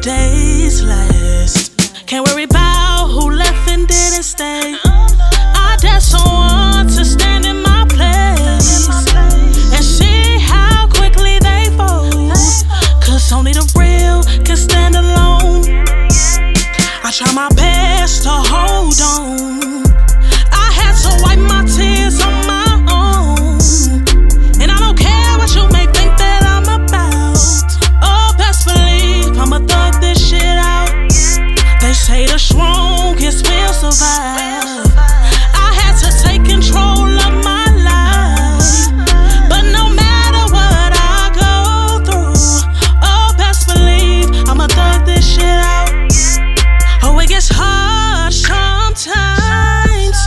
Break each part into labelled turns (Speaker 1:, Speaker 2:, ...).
Speaker 1: days last. Can't worry about who left and didn't stay. I dare someone to stand in my place and see how quickly they fold. Cause only the real can stand alone. I try my best to hold on. I had to wipe my tears on my own. And I don't care what you may think that I'm about. Oh, best believe I'ma thug this shit out. They say the strongest will survive. I had to take control of my life. But no matter what I go through, oh, best believe I'ma thug this shit out. Oh, it gets hard sometimes,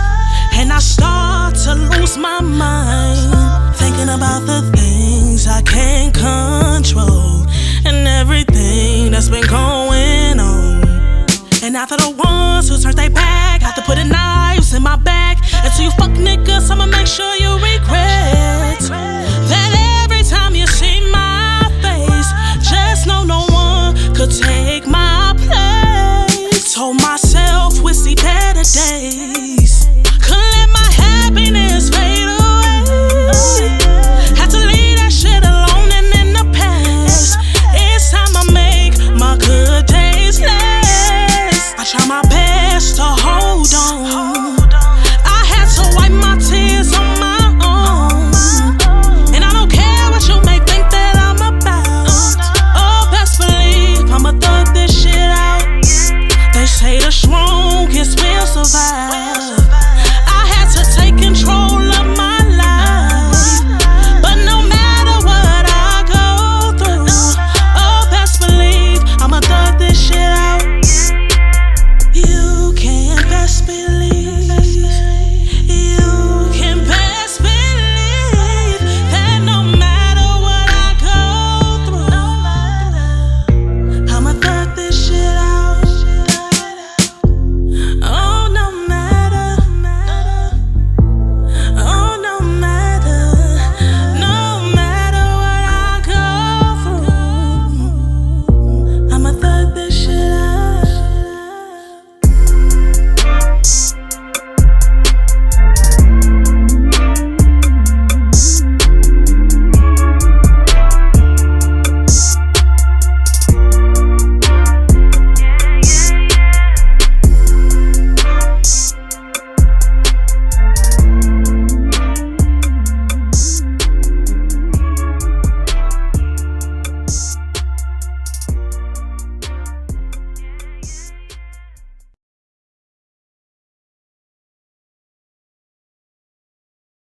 Speaker 1: and I start to lose my mind, thinking about the things I can't control and everything that's been going on. And after the ones who turned their back, have to put knives in my back. And to you fuck niggas, I'ma make sure you regret.